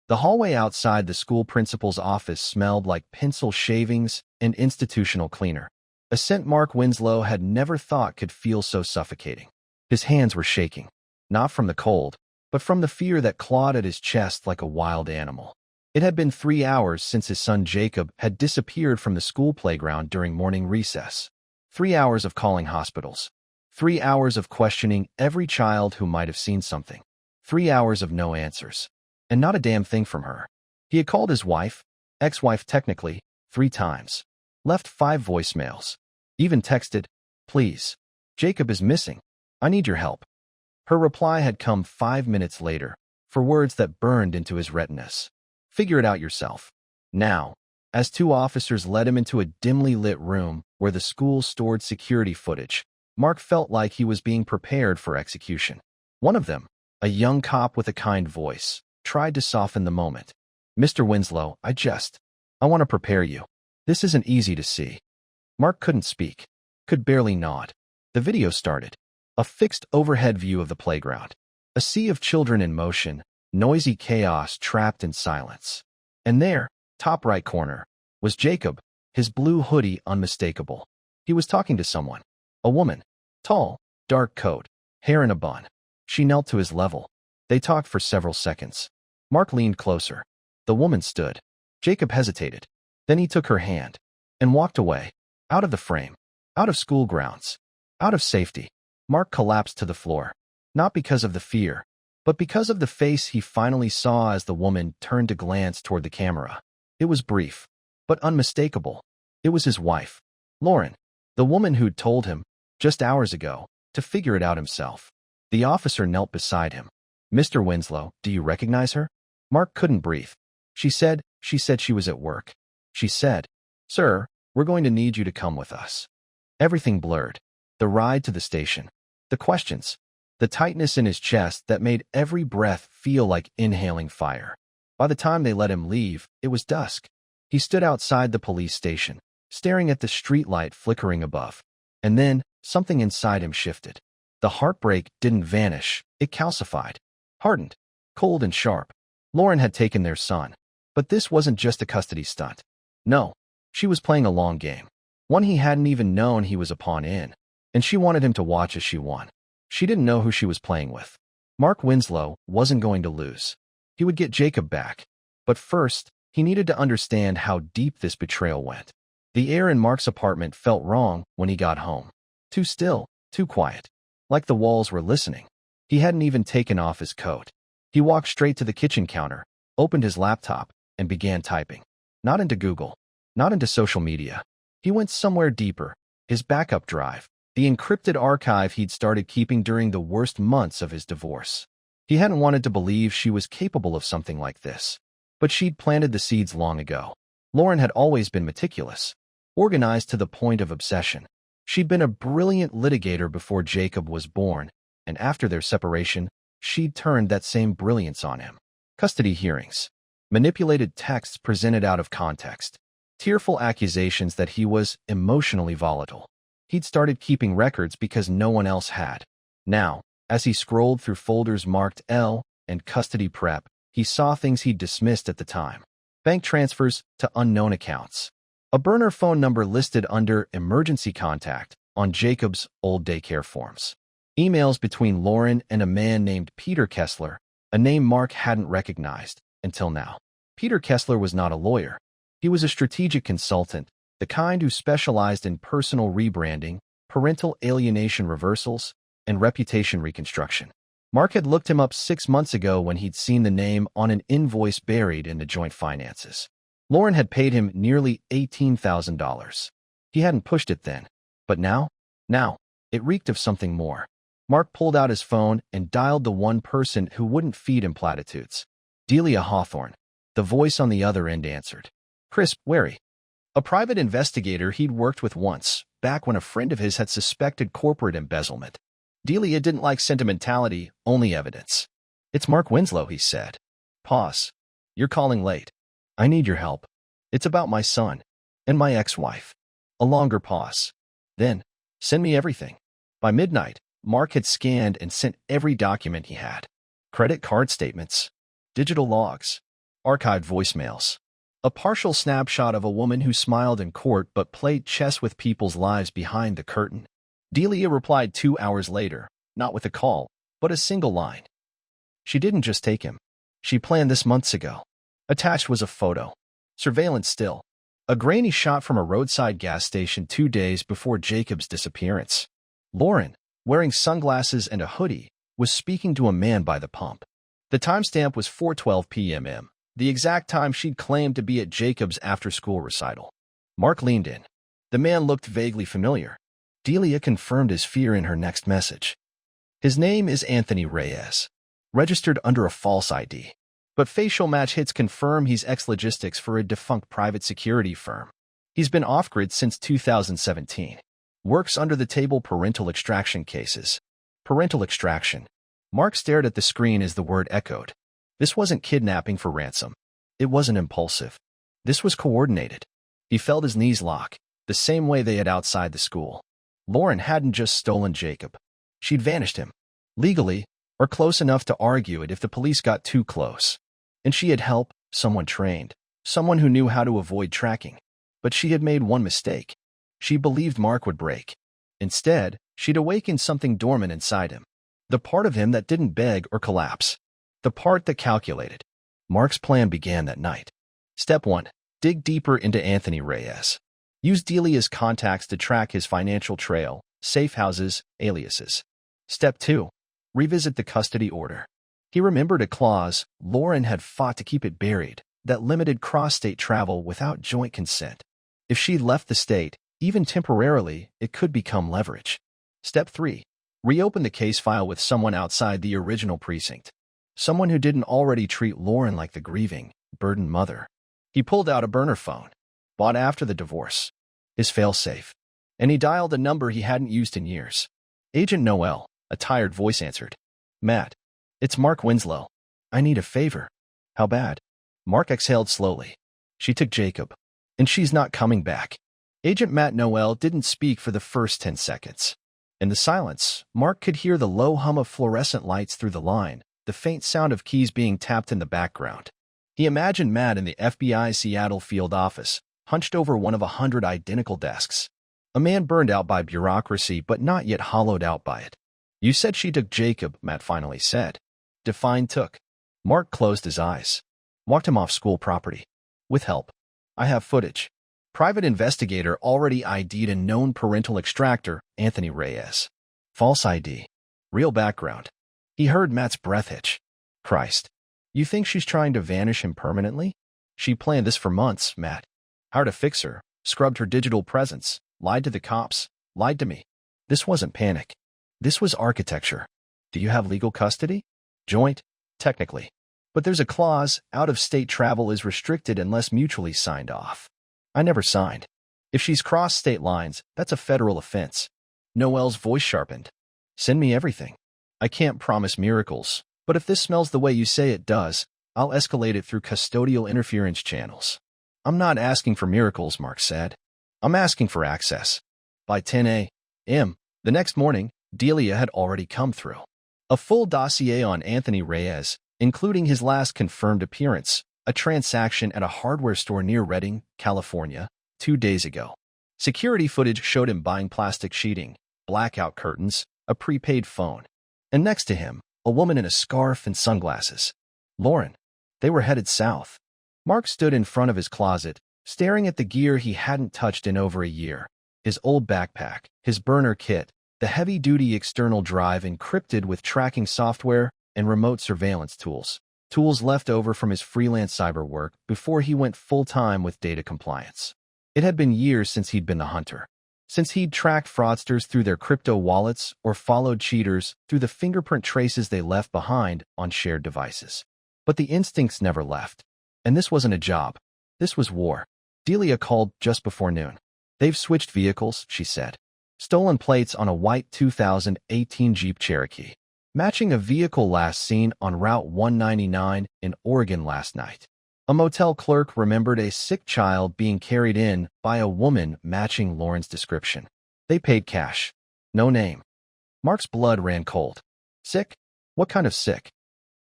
The hallway outside the school principal's office smelled like pencil shavings and institutional cleaner, a scent Mark Winslow had never thought could feel so suffocating. His hands were shaking, not from the cold, but from the fear that clawed at his chest like a wild animal. It had been 3 hours since his son Jacob had disappeared from the school playground during morning recess. 3 hours of calling hospitals. 3 hours of questioning every child who might have seen something. 3 hours of no answers. And not a damn thing from her. He had called his wife, ex-wife technically, 3 times. Left 5 voicemails. Even texted, "Please. Jacob is missing. I need your help." Her reply had come 5 minutes later, for words that burned into his retinas. "Figure it out yourself." Now, as 2 officers led him into a dimly lit room where the school stored security footage, Mark felt like he was being prepared for execution. One of them, a young cop with a kind voice, tried to soften the moment. "Mr. Winslow, I want to prepare you. This isn't easy to see." Mark couldn't speak, could barely nod. The video started. A fixed overhead view of the playground. A sea of children in motion, noisy chaos trapped in silence. And there, top right corner, was Jacob, his blue hoodie unmistakable. He was talking to someone. A woman. Tall, dark coat, hair in a bun. She knelt to his level. They talked for several seconds. Mark leaned closer. The woman stood. Jacob hesitated. Then he took her hand and walked away, out of the frame, out of school grounds, out of safety. Mark collapsed to the floor, not because of the fear, but because of the face he finally saw as the woman turned to glance toward the camera. It was brief, but unmistakable. It was his wife, Lauren, the woman who'd told him, just hours ago, to figure it out himself. The officer knelt beside him. "Mr. Winslow, do you recognize her?" Mark couldn't breathe. She said she was at work. She said, "Sir, we're going to need you to come with us." Everything blurred. The ride to the station. The questions. The tightness in his chest that made every breath feel like inhaling fire. By the time they let him leave, it was dusk. He stood outside the police station, staring at the streetlight flickering above. And then, something inside him shifted. The heartbreak didn't vanish, it calcified. Hardened. Cold and sharp. Lauren had taken their son. But this wasn't just a custody stunt. No, she was playing a long game. One he hadn't even known he was a pawn in. And she wanted him to watch as she won. She didn't know who she was playing with. Mark Winslow wasn't going to lose. He would get Jacob back. But first, he needed to understand how deep this betrayal went. The air in Mark's apartment felt wrong when he got home. Too still, too quiet. Like the walls were listening. He hadn't even taken off his coat. He walked straight to the kitchen counter, opened his laptop, and began typing. Not into Google, not into social media. He went somewhere deeper, his backup drive, the encrypted archive he'd started keeping during the worst months of his divorce. He hadn't wanted to believe she was capable of something like this. But she'd planted the seeds long ago. Lauren had always been meticulous, organized to the point of obsession. She'd been a brilliant litigator before Jacob was born, and after their separation, she'd turned that same brilliance on him. Custody hearings. Manipulated texts presented out of context. Tearful accusations that he was emotionally volatile. He'd started keeping records because no one else had. Now, as he scrolled through folders marked L and custody prep, he saw things he'd dismissed at the time. Bank transfers to unknown accounts. A burner phone number listed under emergency contact on Jacob's old daycare forms. Emails between Lauren and a man named Peter Kessler, a name Mark hadn't recognized until now. Peter Kessler was not a lawyer. He was a strategic consultant, the kind who specialized in personal rebranding, parental alienation reversals, and reputation reconstruction. Mark had looked him up 6 months ago when he'd seen the name on an invoice buried in the joint finances. Lauren had paid him nearly $18,000. He hadn't pushed it then. But now, it reeked of something more. Mark pulled out his phone and dialed the one person who wouldn't feed him platitudes. Delia Hawthorne. The voice on the other end answered. Crisp, wary. A private investigator he'd worked with once, back when a friend of his had suspected corporate embezzlement. Delia didn't like sentimentality, only evidence. It's Mark Winslow, he said. Pause. You're calling late. I need your help. It's about my son and my ex-wife. A longer pause. Then, send me everything. By midnight, Mark had scanned and sent every document he had. Credit card statements, digital logs, Archived voicemails. A partial snapshot of a woman who smiled in court but played chess with people's lives behind the curtain. Delia replied 2 hours later, not with a call, but a single line. She didn't just take him. She planned this months ago. Attached was a photo. Surveillance still. A grainy shot from a roadside gas station 2 days before Jacob's disappearance. Lauren, wearing sunglasses and a hoodie, was speaking to a man by the pump. The timestamp was 4:12 p.m., the exact time she'd claimed to be at Jacob's after-school recital. Mark leaned in. The man looked vaguely familiar. Delia confirmed his fear in her next message. His name is Anthony Reyes, registered under a false ID. But facial match hits confirm he's ex-logistics for a defunct private security firm. He's been off-grid since 2017. Works under the table parental extraction cases. Parental extraction. Mark stared at the screen as the word echoed. This wasn't kidnapping for ransom. It wasn't impulsive. This was coordinated. He felt his knees lock, the same way they had outside the school. Lauren hadn't just stolen Jacob. She'd vanished him. Legally, or close enough to argue it if the police got too close. And she had help, someone trained, someone who knew how to avoid tracking. But she had made one mistake. She believed Mark would break. Instead, she'd awakened something dormant inside him. The part of him that didn't beg or collapse. The part that calculated. Mark's plan began that night. Step 1. Dig deeper into Anthony Reyes. Use Delia's contacts to track his financial trail, safe houses, aliases. Step 2. Revisit the custody order. He remembered a clause Lauren had fought to keep it buried that limited cross-state travel without joint consent. If she left the state, even temporarily, it could become leverage. Step 3. Reopen the case file with someone outside the original precinct. Someone who didn't already treat Lauren like the grieving, burdened mother. He pulled out a burner phone, bought after the divorce, his failsafe, and he dialed a number he hadn't used in years. Agent Noel, a tired voice answered. Matt. It's Mark Winslow. I need a favor. How bad? Mark exhaled slowly. She took Jacob, and she's not coming back. Agent Matt Noel didn't speak for the first 10 seconds. In the silence, Mark could hear the low hum of fluorescent lights through the line, the faint sound of keys being tapped in the background. He imagined Matt in the FBI Seattle field office, hunched over one of 100 identical desks. A man burned out by bureaucracy but not yet hollowed out by it. You said she took Jacob, Matt finally said. Define took. Mark closed his eyes. Walked him off school property. With help. I have footage. Private investigator already ID'd a known parental extractor, Anthony Reyes. False ID. Real background. He heard Matt's breath hitch. Christ. You think she's trying to vanish him permanently? She planned this for months, Matt. How to fix her, scrubbed her digital presence, lied to the cops, lied to me. This wasn't panic. This was architecture. Do you have legal custody? Joint, technically. But there's a clause, out-of-state travel is restricted unless mutually signed off. I never signed. If she's crossed state lines, that's a federal offense. Noel's voice sharpened. Send me everything. I can't promise miracles, but if this smells the way you say it does, I'll escalate it through custodial interference channels. I'm not asking for miracles, Mark said. I'm asking for access. By 10 a.m. the next morning, Delia had already come through. A full dossier on Anthony Reyes, including his last confirmed appearance, a transaction at a hardware store near Redding, California, 2 days ago. Security footage showed him buying plastic sheeting, blackout curtains, a prepaid phone. And next to him, a woman in a scarf and sunglasses. Lauren. They were headed south. Mark stood in front of his closet, staring at the gear he hadn't touched in over a year. His old backpack, his burner kit, the heavy-duty external drive encrypted with tracking software and remote surveillance tools. Tools left over from his freelance cyber work before he went full-time with data compliance. It had been years since he'd been a hunter. Since he'd tracked fraudsters through their crypto wallets or followed cheaters through the fingerprint traces they left behind on shared devices. But the instincts never left. And this wasn't a job. This was war. Delia called just before noon. They've switched vehicles, she said. Stolen plates on a white 2018 Jeep Cherokee, matching a vehicle last seen on Route 199 in Oregon last night. A motel clerk remembered a sick child being carried in by a woman matching Lauren's description. They paid cash. No name. Mark's blood ran cold. Sick? What kind of sick?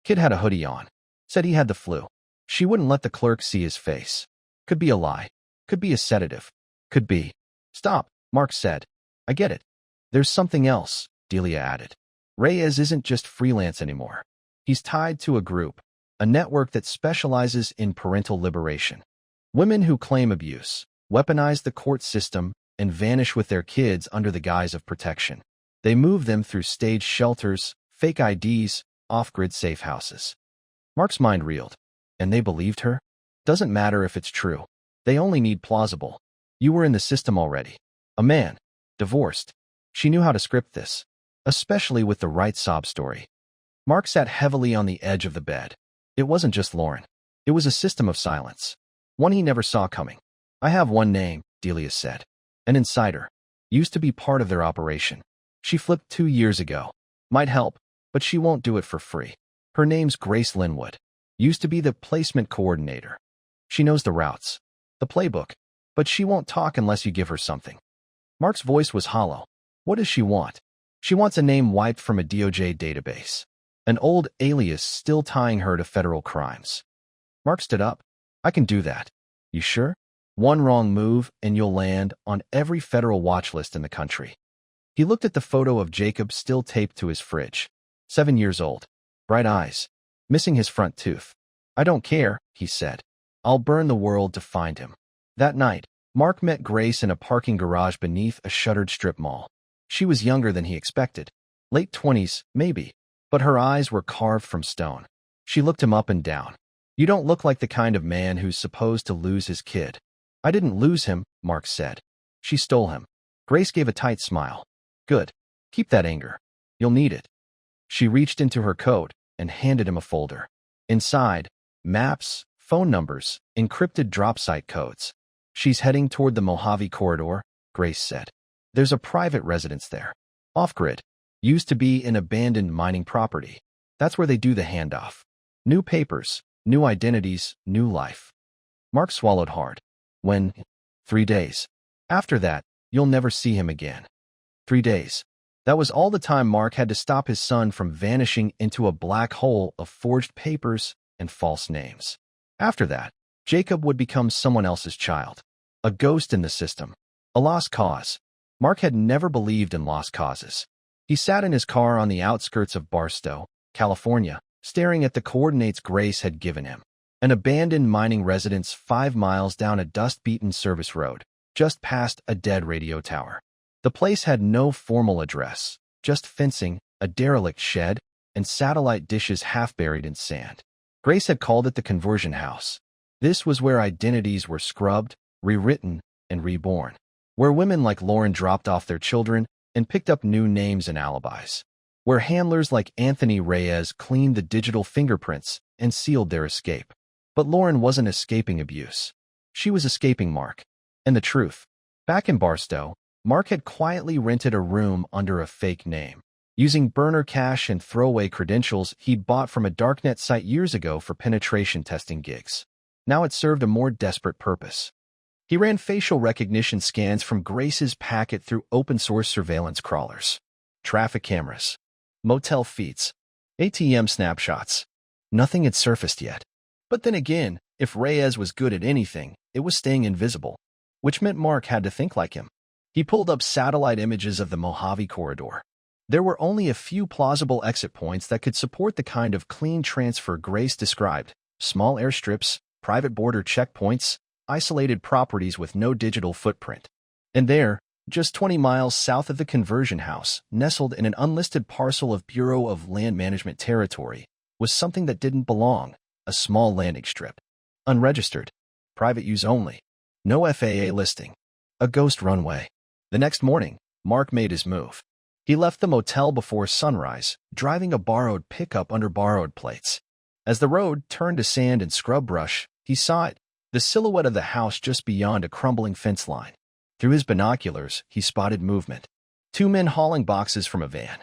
Kid had a hoodie on. Said he had the flu. She wouldn't let the clerk see his face. Could be a lie. Could be a sedative. Could be. Stop, Mark said. I get it. There's something else, Delia added. Reyes isn't just freelance anymore. He's tied to a group, a network that specializes in parental liberation. Women who claim abuse, weaponize the court system, and vanish with their kids under the guise of protection. They move them through staged shelters, fake IDs, off-grid safe houses. Mark's mind reeled. And they believed her? Doesn't matter if it's true. They only need plausible. You were in the system already. A man. Divorced. She knew how to script this, especially with the right sob story. Mark sat heavily on the edge of the bed. It wasn't just Lauren. It was a system of silence. One he never saw coming. I have one name, Delia said. An insider. Used to be part of their operation. She flipped 2 years ago. Might help, but she won't do it for free. Her name's Grace Linwood. Used to be the placement coordinator. She knows the routes, the playbook, but she won't talk unless you give her something. Mark's voice was hollow. What does she want? She wants a name wiped from a DOJ database. An old alias still tying her to federal crimes. Mark stood up. I can do that. You sure? One wrong move and you'll land on every federal watch list in the country. He looked at the photo of Jacob still taped to his fridge. 7 years old. Bright eyes. Missing his front tooth. I don't care, he said. I'll burn the world to find him. That night, Mark met Grace in a parking garage beneath a shuttered strip mall. She was younger than he expected. Late 20s, maybe. But her eyes were carved from stone. She looked him up and down. You don't look like the kind of man who's supposed to lose his kid. I didn't lose him, Mark said. She stole him. Grace gave a tight smile. Good. Keep that anger. You'll need it. She reached into her coat and handed him a folder. Inside, maps, phone numbers, encrypted drop site codes. She's heading toward the Mojave Corridor, Grace said. There's a private residence there. Off-grid. Used to be an abandoned mining property. That's where they do the handoff. New papers, new identities, new life. Mark swallowed hard. When? 3 days. After that, you'll never see him again. 3 days. That was all the time Mark had to stop his son from vanishing into a black hole of forged papers and false names. After that, Jacob would become someone else's child. A ghost in the system. A lost cause. Mark had never believed in lost causes. He sat in his car on the outskirts of Barstow, California, staring at the coordinates Grace had given him. An abandoned mining residence 5 miles down a dust-beaten service road, just past a dead radio tower. The place had no formal address, just fencing, a derelict shed, and satellite dishes half buried in sand. Grace had called it the conversion house. This was where identities were scrubbed, rewritten, and reborn. Where women like Lauren dropped off their children and picked up new names and alibis. Where handlers like Anthony Reyes cleaned the digital fingerprints and sealed their escape. But Lauren wasn't escaping abuse. She was escaping Mark. And the truth. Back in Barstow, Mark had quietly rented a room under a fake name, using burner cash and throwaway credentials he'd bought from a darknet site years ago for penetration testing gigs. Now it served a more desperate purpose. He ran facial recognition scans from Grace's packet through open-source surveillance crawlers, traffic cameras, motel feeds, ATM snapshots. Nothing had surfaced yet. But then again, if Reyes was good at anything, it was staying invisible, which meant Mark had to think like him. He pulled up satellite images of the Mojave Corridor. There were only a few plausible exit points that could support the kind of clean transfer Grace described: small airstrips, private border checkpoints, isolated properties with no digital footprint. And there, just 20 miles south of the conversion house, nestled in an unlisted parcel of Bureau of Land Management territory, was something that didn't belong: a small landing strip. Unregistered. Private use only. No FAA listing. A ghost runway. The next morning, Mark made his move. He left the motel before sunrise, driving a borrowed pickup under borrowed plates. As the road turned to sand and scrub brush, he saw it, the silhouette of the house just beyond a crumbling fence line. Through his binoculars, he spotted movement. 2 men hauling boxes from a van.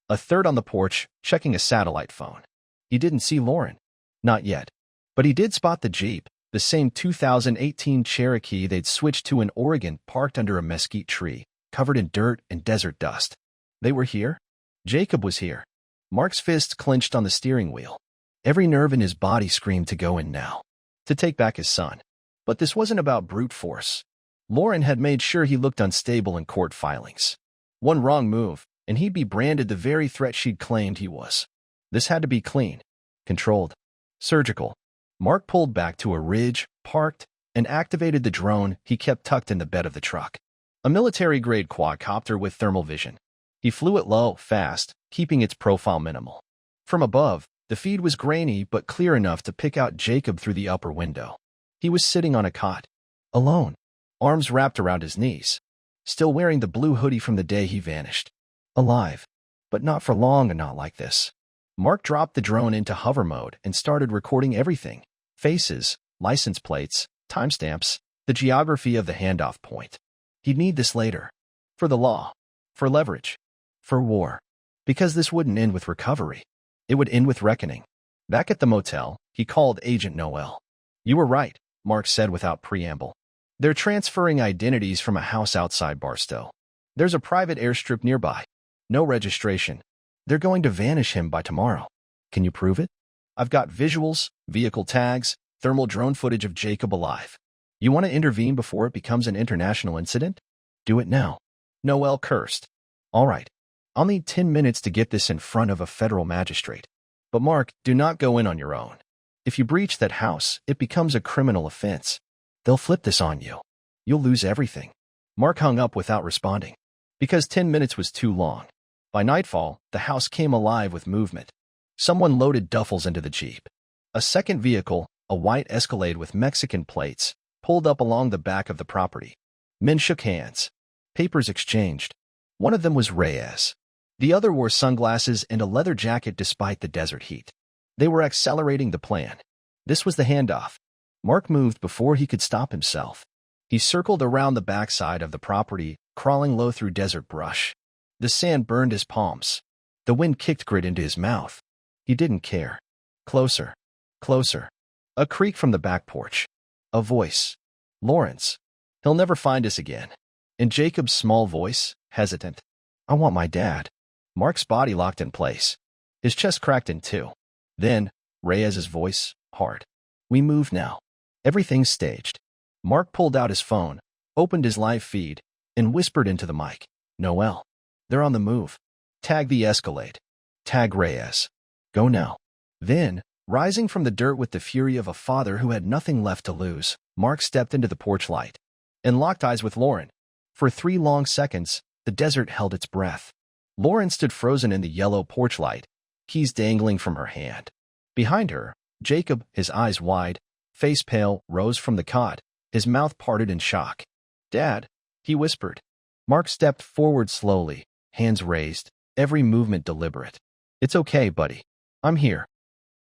A third on the porch, checking a satellite phone. He didn't see Lauren. Not yet. But he did spot the Jeep, the same 2018 Cherokee they'd switched to in Oregon, parked under a mesquite tree, covered in dirt and desert dust. They were here? Jacob was here. Mark's fists clenched on the steering wheel. Every nerve in his body screamed to go in now. to take back his son. But this wasn't about brute force. Lauren had made sure he looked unstable in court filings. One wrong move, and he'd be branded the very threat she'd claimed he was. This had to be clean, controlled, surgical. Mark pulled back to a ridge, parked, and activated the drone he kept tucked in the bed of the truck. A military-grade quadcopter with thermal vision. He flew it low, fast, keeping its profile minimal. From above, the feed was grainy but clear enough to pick out Jacob through the upper window. He was sitting on a cot, alone, arms wrapped around his knees, still wearing the blue hoodie from the day he vanished. Alive, but not for long and not like this. Mark dropped the drone into hover mode and started recording everything. Faces, license plates, timestamps, the geography of the handoff point. He'd need this later. For the law. For leverage. For war. Because this wouldn't end with recovery. It would end with reckoning. Back at the motel, he called Agent Noel. "You were right," Mark said without preamble. "They're transferring identities from a house outside Barstow. There's a private airstrip nearby. No registration. They're going to vanish him by tomorrow. Can you prove it? I've got visuals, vehicle tags, thermal drone footage of Jacob alive. You want to intervene before it becomes an international incident? Do it now." Noel cursed. "All right. I'll need 10 minutes to get this in front of a federal magistrate. But Mark, do not go in on your own. If you breach that house, it becomes a criminal offense. They'll flip this on you. You'll lose everything." Mark hung up without responding. Because 10 minutes was too long. By nightfall, the house came alive with movement. Someone loaded duffels into the Jeep. A second vehicle, a white Escalade with Mexican plates, pulled up along the back of the property. Men shook hands. Papers exchanged. One of them was Reyes. The other wore sunglasses and a leather jacket despite the desert heat. They were accelerating the plan. This was the handoff. Mark moved before he could stop himself. He circled around the backside of the property, crawling low through desert brush. The sand burned his palms. The wind kicked grit into his mouth. He didn't care. Closer. Closer. A creak from the back porch. A voice. "Lawrence. He'll never find us again." In Jacob's small voice, hesitant. "I want my dad." Mark's body locked in place. His chest cracked in two. Then, Reyes's voice, hard. "We move now. Everything's staged." Mark pulled out his phone, opened his live feed, and whispered into the mic. "Noel. They're on the move. Tag the Escalade. Tag Reyes. Go now." Then, rising from the dirt with the fury of a father who had nothing left to lose, Mark stepped into the porch light and locked eyes with Lauren. For 3 long seconds, the desert held its breath. Lauren stood frozen in the yellow porch light, keys dangling from her hand. Behind her, Jacob, his eyes wide, face pale, rose from the cot, his mouth parted in shock. "Dad," he whispered. Mark stepped forward slowly, hands raised, every movement deliberate. "It's okay, buddy. I'm here."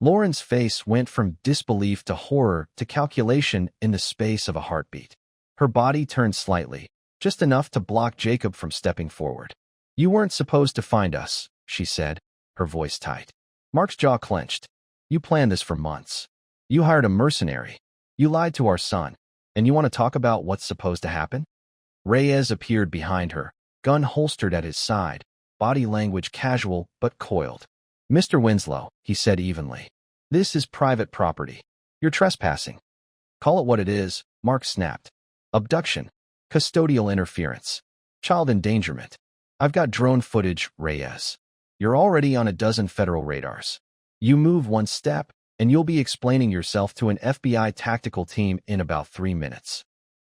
Lauren's face went from disbelief to horror to calculation in the space of a heartbeat. Her body turned slightly, just enough to block Jacob from stepping forward. "You weren't supposed to find us," she said, her voice tight. Mark's jaw clenched. "You planned this for months. You hired a mercenary. You lied to our son. And you want to talk about what's supposed to happen?" Reyes appeared behind her, gun holstered at his side, body language casual but coiled. "Mr. Winslow," he said evenly, "this is private property. You're trespassing." "Call it what it is," Mark snapped. "Abduction. Custodial interference. Child endangerment. I've got drone footage, Reyes. You're already on a dozen federal radars. You move one step, and you'll be explaining yourself to an FBI tactical team in about 3 minutes."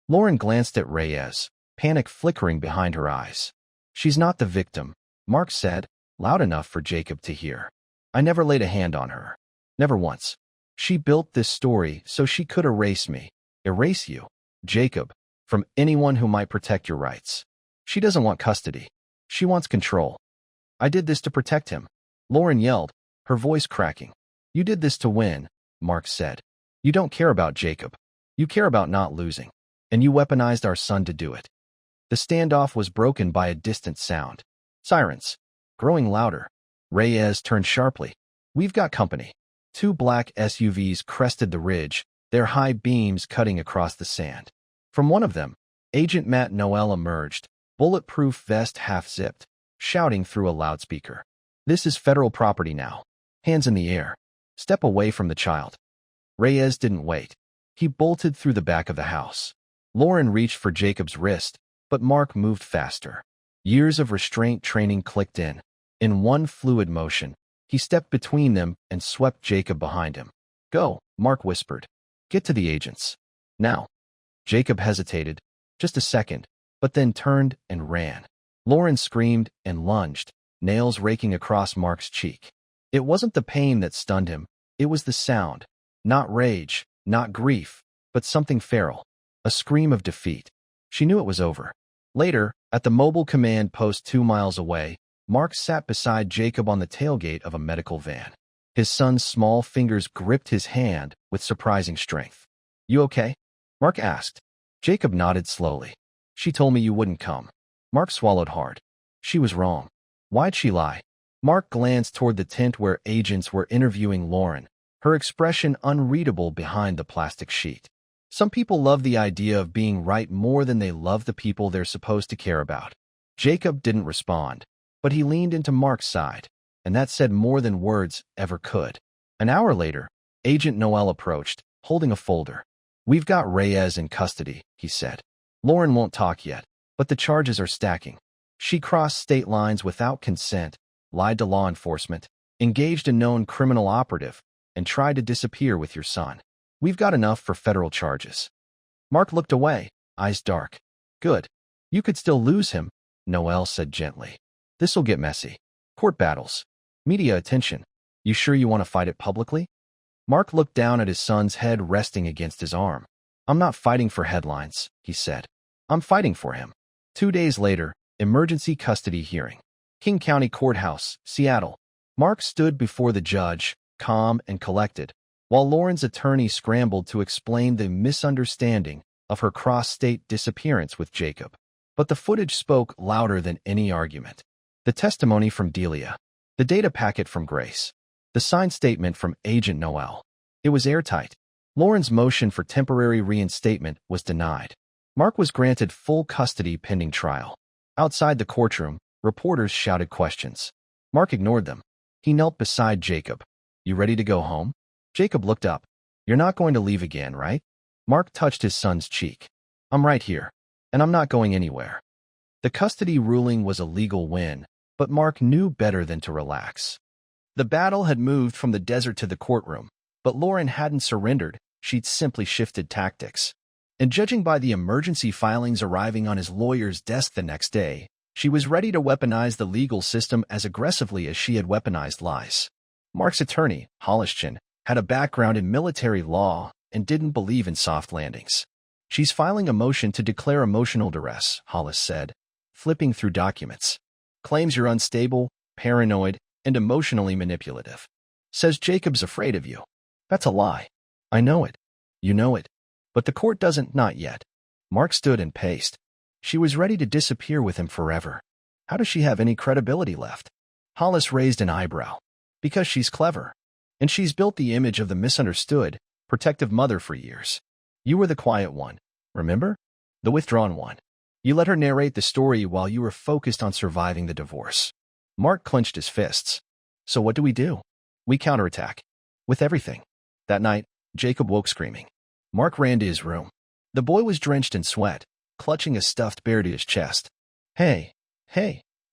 Lauren glanced at Reyes, panic flickering behind her eyes. "She's not the victim," Mark said, loud enough for Jacob to hear. "I never laid a hand on her. Never once. She built this story so she could erase me. Erase you, Jacob, from anyone who might protect your rights. She doesn't want custody. She wants control. I did this to protect him." Lauren yelled, her voice cracking. "You did this to win," Mark said. "You don't care about Jacob. You care about not losing. And you weaponized our son to do it." The standoff was broken by a distant sound. Sirens. Growing louder. Reyes turned sharply. "We've got company." 2 black SUVs crested the ridge, their high beams cutting across the sand. From one of them, Agent Matt Noel emerged, bulletproof vest half-zipped, shouting through a loudspeaker. "This is federal property now. Hands in the air. Step away from the child." Reyes didn't wait. He bolted through the back of the house. Lauren reached for Jacob's wrist, but Mark moved faster. Years of restraint training clicked in. In one fluid motion, he stepped between them and swept Jacob behind him. "Go," Mark whispered. "Get to the agents. Now." Jacob hesitated, just a second, but then turned and ran. Lauren screamed and lunged, nails raking across Mark's cheek. It wasn't the pain that stunned him, it was the sound. Not rage, not grief, but something feral. A scream of defeat. She knew it was over. Later, at the mobile command post 2 miles away, Mark sat beside Jacob on the tailgate of a medical van. His son's small fingers gripped his hand with surprising strength. "You okay?" Mark asked. Jacob nodded slowly. "She told me you wouldn't come." Mark swallowed hard. She was wrong. Why'd she lie? Mark glanced toward the tent where agents were interviewing Lauren, her expression unreadable behind the plastic sheet. Some people love the idea of being right more than they love the people they're supposed to care about. Jacob didn't respond, but he leaned into Mark's side, and that said more than words ever could. An hour later, Agent Noel approached, holding a folder. "We've got Reyes in custody," he said. "Lauren won't talk yet, but the charges are stacking. She crossed state lines without consent, lied to law enforcement, engaged a known criminal operative, and tried to disappear with your son. We've got enough for federal charges." Mark looked away, eyes dark. "Good. You could still lose him," Noel said gently. "This'll get messy. Court battles. Media attention. You sure you want to fight it publicly?" Mark looked down at his son's head resting against his arm. "I'm not fighting for headlines," he said. "I'm fighting for him." 2 days later, emergency custody hearing. King County Courthouse, Seattle. Mark stood before the judge, calm and collected, while Lauren's attorney scrambled to explain the misunderstanding of her cross-state disappearance with Jacob. But the footage spoke louder than any argument. The testimony from Delia, the data packet from Grace, the signed statement from Agent Noel. It was airtight. Lauren's motion for temporary reinstatement was denied. Mark was granted full custody pending trial. Outside the courtroom, reporters shouted questions. Mark ignored them. He knelt beside Jacob. "You ready to go home?" Jacob looked up. "You're not going to leave again, right?" Mark touched his son's cheek. "I'm right here, and I'm not going anywhere." The custody ruling was a legal win, but Mark knew better than to relax. The battle had moved from the desert to the courtroom, but Lauren hadn't surrendered, she'd simply shifted tactics. And judging by the emergency filings arriving on his lawyer's desk the next day, she was ready to weaponize the legal system as aggressively as she had weaponized lies. Mark's attorney, Hollischin, had a background in military law and didn't believe in soft landings. "She's filing a motion to declare emotional duress," Hollis said, flipping through documents. "Claims you're unstable, paranoid, and emotionally manipulative. Says Jacob's afraid of you." "That's a lie." "I know it. You know it. But the court doesn't, not yet." Mark stood and paced. She was ready to disappear with him forever. How does she have any credibility left? Hollis raised an eyebrow. "Because she's clever. And she's built the image of the misunderstood, protective mother for years. You were the quiet one, remember? The withdrawn one. You let her narrate the story while you were focused on surviving the divorce." Mark clenched his fists. "So what do? We counterattack. With everything." That night, Jacob woke screaming. Mark ran to his room. The boy was drenched in sweat, clutching a stuffed bear to his chest. Hey,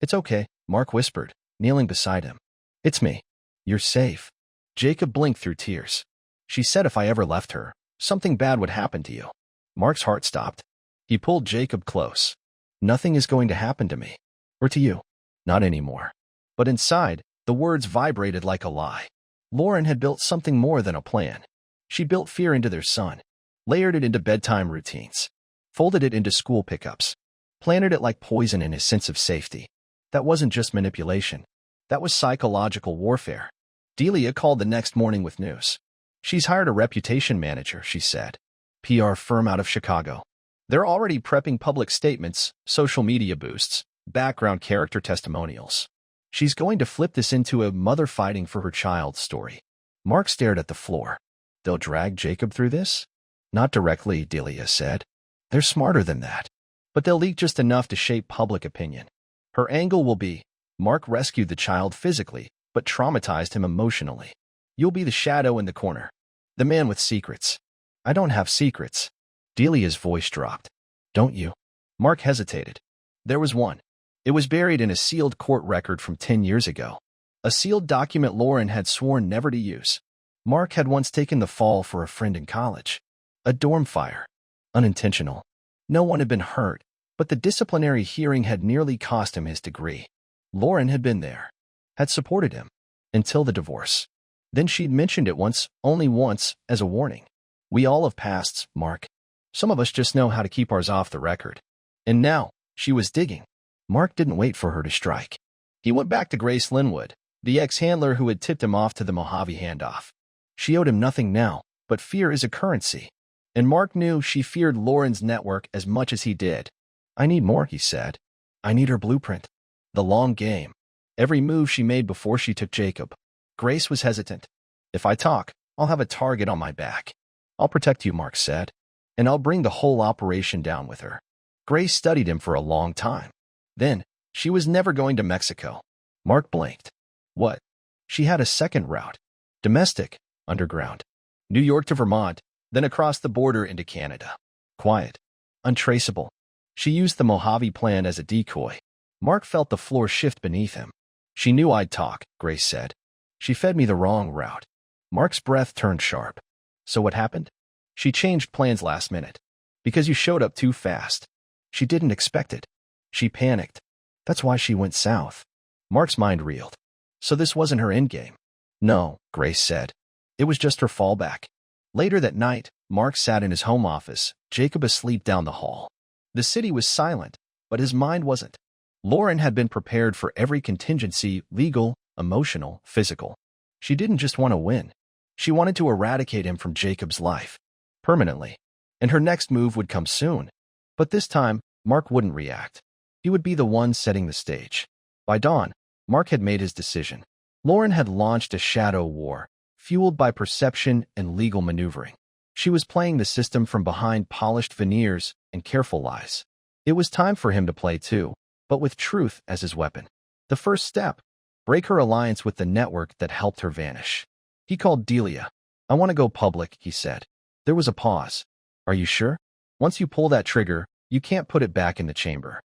it's okay," Mark whispered, kneeling beside him. "It's me. You're safe." Jacob blinked through tears. "She said if I ever left her, something bad would happen to you." Mark's heart stopped. He pulled Jacob close. "Nothing is going to happen to me. Or to you. Not anymore." But inside, the words vibrated like a lie. Lauren had built something more than a plan. She built fear into their son, layered it into bedtime routines, folded it into school pickups, planted it like poison in his sense of safety. That wasn't just manipulation. That was psychological warfare. Delia called the next morning with news. "She's hired a reputation manager," she said. "PR firm out of Chicago. They're already prepping public statements, social media boosts, background character testimonials. She's going to flip this into a mother fighting for her child story." Mark stared at the floor. "They'll drag Jacob through this?" "Not directly," Delia said. "They're smarter than that. But they'll leak just enough to shape public opinion. Her angle will be, Mark rescued the child physically, but traumatized him emotionally. You'll be the shadow in the corner. The man with secrets. I don't have secrets. Delia's voice dropped. Don't you? Mark hesitated. There was one. It was buried in a sealed court record from 10 years ago. A sealed document Lauren had sworn never to use. Mark had once taken the fall for a friend in college. A dorm fire. Unintentional. No one had been hurt, but the disciplinary hearing had nearly cost him his degree. Lauren had been there. Had supported him. Until the divorce. Then she'd mentioned it once, only once, as a warning. We all have pasts, Mark. Some of us just know how to keep ours off the record. And now, she was digging. Mark didn't wait for her to strike. He went back to Grace Linwood, the ex-handler who had tipped him off to the Mojave handoff. She owed him nothing now, but fear is a currency. And Mark knew she feared Lauren's network as much as he did. I need more, he said. I need her blueprint. The long game. Every move she made before she took Jacob. Grace was hesitant. If I talk, I'll have a target on my back. I'll protect you, Mark said. And I'll bring the whole operation down with her. Grace studied him for a long time. Then, she was never going to Mexico. Mark blinked. What? She had a second route. Domestic, underground. New York to Vermont, then across the border into Canada. Quiet. Untraceable. She used the Mojave plan as a decoy. Mark felt the floor shift beneath him. She knew I'd talk, Grace said. She fed me the wrong route. Mark's breath turned sharp. So what happened? She changed plans last minute. Because you showed up too fast. She didn't expect it. She panicked. That's why she went south. Mark's mind reeled. So this wasn't her endgame. No, Grace said. It was just her fallback. Later that night, Mark sat in his home office, Jacob asleep down the hall. The city was silent, but his mind wasn't. Lauren had been prepared for every contingency, legal, emotional, physical. She didn't just want to win. She wanted to eradicate him from Jacob's life. Permanently. And her next move would come soon. But this time, Mark wouldn't react. He would be the one setting the stage. By dawn, Mark had made his decision. Lauren had launched a shadow war, fueled by perception and legal maneuvering. She was playing the system from behind polished veneers and careful lies. It was time for him to play too, but with truth as his weapon. The first step, break her alliance with the network that helped her vanish. He called Delia. I want to go public, he said. There was a pause. Are you sure? Once you pull that trigger, you can't put it back in the chamber.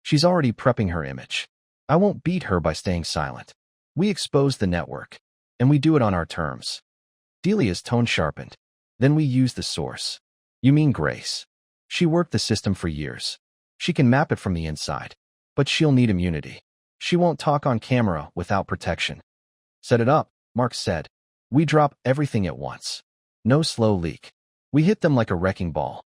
She's already prepping her image. I won't beat her by staying silent. We expose the network, and we do it on our terms. Delia's tone sharpened. Then we use the source. You mean Grace. She worked the system for years. She can map it from the inside. But she'll need immunity. She won't talk on camera without protection. Set it up, Mark said. We drop everything at once. No slow leak. We hit them like a wrecking ball.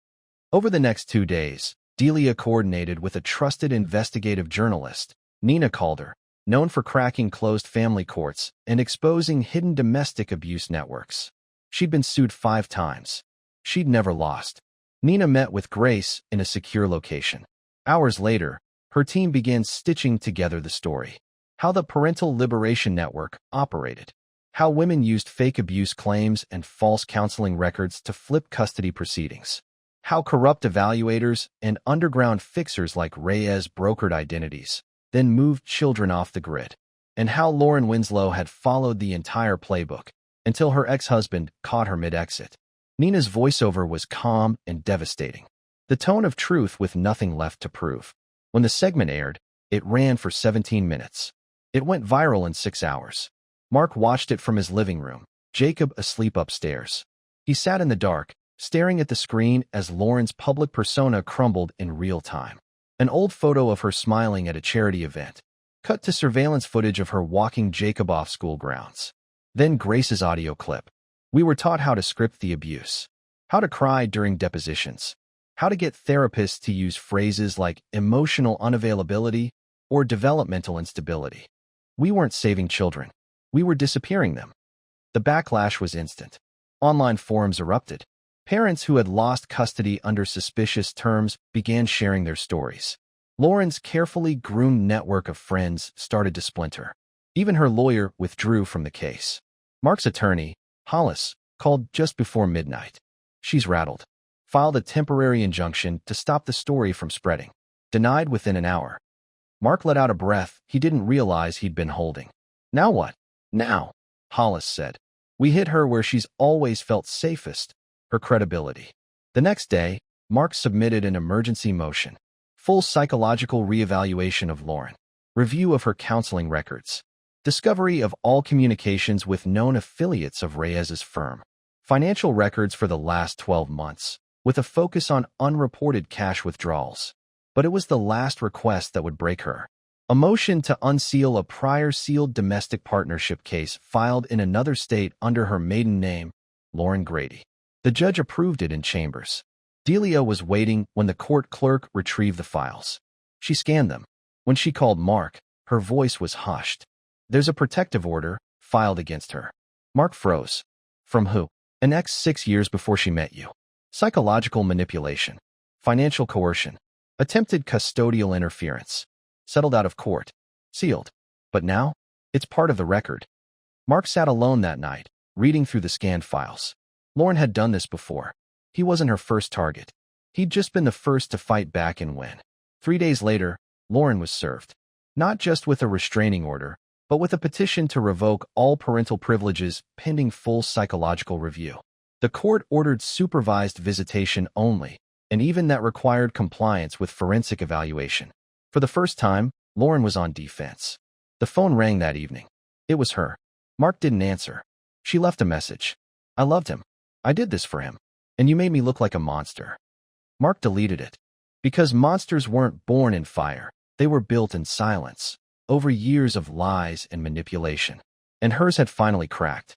Over the next 2 days, Delia coordinated with a trusted investigative journalist, Nina Calder, known for cracking closed family courts and exposing hidden domestic abuse networks. She'd been sued 5 times. She'd never lost. Nina met with Grace in a secure location. Hours later, her team began stitching together the story. How the Parental Liberation Network operated. How women used fake abuse claims and false counseling records to flip custody proceedings. How corrupt evaluators and underground fixers like Reyes brokered identities, then moved children off the grid. And how Lauren Winslow had followed the entire playbook until her ex-husband caught her mid-exit. Nina's voiceover was calm and devastating. The tone of truth with nothing left to prove. When the segment aired, it ran for 17 minutes. It went viral in 6 hours. Mark watched it from his living room, Jacob asleep upstairs. He sat in the dark, staring at the screen as Lauren's public persona crumbled in real time. An old photo of her smiling at a charity event, cut to surveillance footage of her walking Jacob off school grounds. Then Grace's audio clip. We were taught how to script the abuse, how to cry during depositions, how to get therapists to use phrases like emotional unavailability or developmental instability. We weren't saving children. We were disappearing them. The backlash was instant. Online forums erupted. Parents who had lost custody under suspicious terms began sharing their stories. Lauren's carefully groomed network of friends started to splinter. Even her lawyer withdrew from the case. Mark's attorney, Hollis, called just before midnight. She's rattled. Filed a temporary injunction to stop the story from spreading. Denied within an hour. Mark let out a breath he didn't realize he'd been holding. Now what? Now, Hollis said. We hit her where she's always felt safest, her credibility. The next day, Mark submitted an emergency motion. Full psychological reevaluation of Lauren. Review of her counseling records. Discovery of all communications with known affiliates of Reyes's firm. Financial records for the last 12 months, with a focus on unreported cash withdrawals. But it was the last request that would break her. A motion to unseal a prior sealed domestic partnership case filed in another state under her maiden name, Lauren Grady. The judge approved it in chambers. Delia was waiting when the court clerk retrieved the files. She scanned them. When she called Mark, her voice was hushed. There's a protective order filed against her. Mark froze. From who? An ex 6 years before she met you. Psychological manipulation. Financial coercion. Attempted custodial interference. Settled out of court. Sealed. But now, it's part of the record. Mark sat alone that night, reading through the scanned files. Lauren had done this before. He wasn't her first target. He'd just been the first to fight back and win. 3 days later, Lauren was served. Not just with a restraining order, but with a petition to revoke all parental privileges pending full psychological review. The court ordered supervised visitation only, and even that required compliance with forensic evaluation. For the first time, Lauren was on defense. The phone rang that evening. It was her. Mark didn't answer. She left a message. I loved him. I did this for him. And you made me look like a monster. Mark deleted it. Because monsters weren't born in fire. They were built in silence, over years of lies and manipulation. And hers had finally cracked.